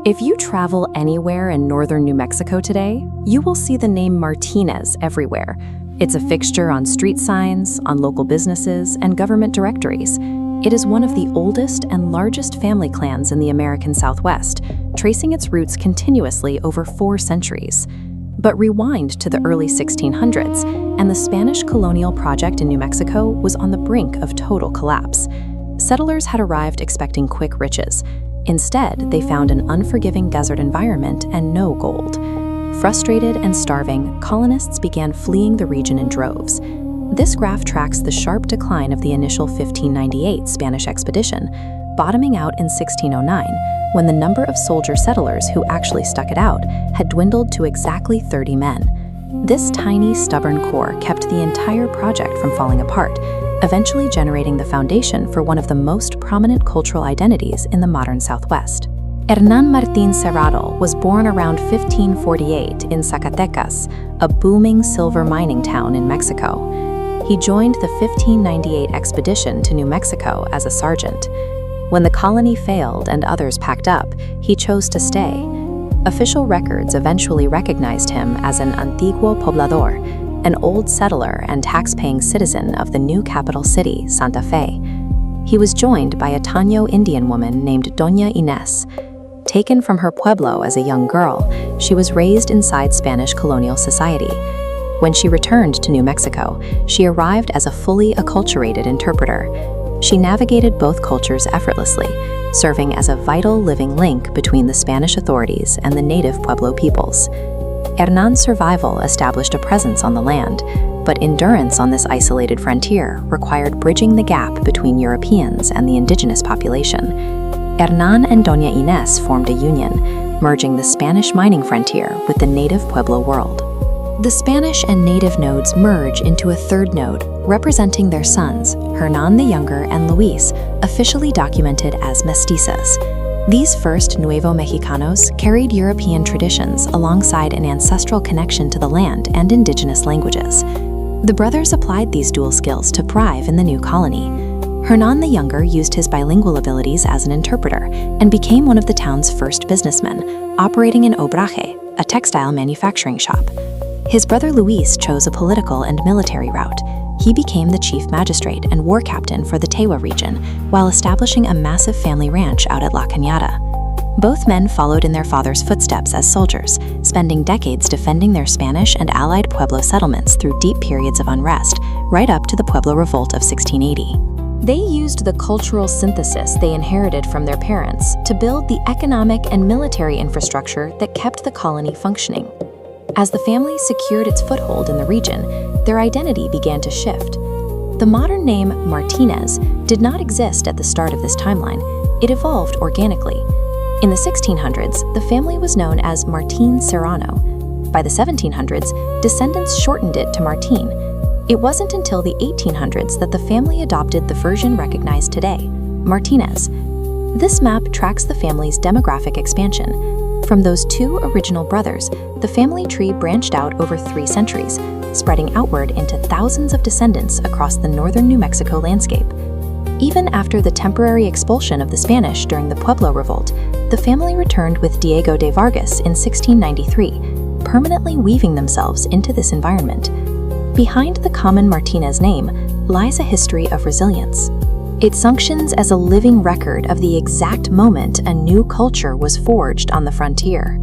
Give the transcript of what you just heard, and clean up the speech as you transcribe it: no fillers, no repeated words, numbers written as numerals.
If you travel anywhere in northern New Mexico today, you will see the name Martínez everywhere. It's a fixture on street signs, on local businesses, and government directories. It is one of the oldest and largest family clans in the American Southwest, tracing its roots continuously over 4 centuries. But rewind to the early 1600s, and the Spanish colonial project in New Mexico was on the brink of total collapse. Settlers had arrived expecting quick riches. Instead, they found an unforgiving desert environment and no gold. Frustrated and starving, colonists began fleeing the region in droves. This graph tracks the sharp decline of the initial 1598 Spanish expedition, bottoming out in 1609, when the number of soldier settlers who actually stuck it out had dwindled to exactly 30 men. This tiny, stubborn core kept the entire project from falling apart, eventually generating the foundation for one of the most prominent cultural identities in the modern Southwest. Hernán Martín Serrano was born around 1548 in Zacatecas, a booming silver mining town in Mexico. He joined the 1598 expedition to New Mexico as a sergeant. When the colony failed and others packed up, he chose to stay. Official records eventually recognized him as an antiguo poblador, an old settler and tax-paying citizen of the new capital city, Santa Fe. He was joined by a Taño Indian woman named Doña Inés. Taken from her pueblo as a young girl, she was raised inside Spanish colonial society. When she returned to New Mexico, she arrived as a fully acculturated interpreter. She navigated both cultures effortlessly, serving as a vital living link between the Spanish authorities and the native pueblo peoples. Hernán's survival established a presence on the land, but endurance on this isolated frontier required bridging the gap between Europeans and the indigenous population. Hernán and Doña Inés formed a union, merging the Spanish mining frontier with the native pueblo world. The Spanish and native nodes merge into a third node, representing their sons, Hernán the Younger and Luis, officially documented as mestizos. These first Nuevo Mexicanos carried European traditions alongside an ancestral connection to the land and indigenous languages. The brothers applied these dual skills to thrive in the new colony. Hernán the Younger used his bilingual abilities as an interpreter and became one of the town's first businessmen, operating an obraje, a textile manufacturing shop. His brother Luis chose a political and military route. He became the chief magistrate and war captain for the Tewa region, while establishing a massive family ranch out at La Cañada. Both men followed in their father's footsteps as soldiers, spending decades defending their Spanish and allied Pueblo settlements through deep periods of unrest, right up to the Pueblo Revolt of 1680. They used the cultural synthesis they inherited from their parents to build the economic and military infrastructure that kept the colony functioning. As the family secured its foothold in the region, their identity began to shift. The modern name Martínez did not exist at the start of this timeline. It evolved organically. In the 1600s, the family was known as Martín Serrano. By the 1700s, descendants shortened it to Martín. It wasn't until the 1800s that the family adopted the version recognized today, Martínez. This map tracks the family's demographic expansion. From those 2 original brothers, the family tree branched out over 3 centuries, spreading outward into thousands of descendants across the northern New Mexico landscape. Even after the temporary expulsion of the Spanish during the Pueblo Revolt, the family returned with Diego de Vargas in 1693, permanently weaving themselves into this environment. Behind the common Martínez name lies a history of resilience. It functions as a living record of the exact moment a new culture was forged on the frontier.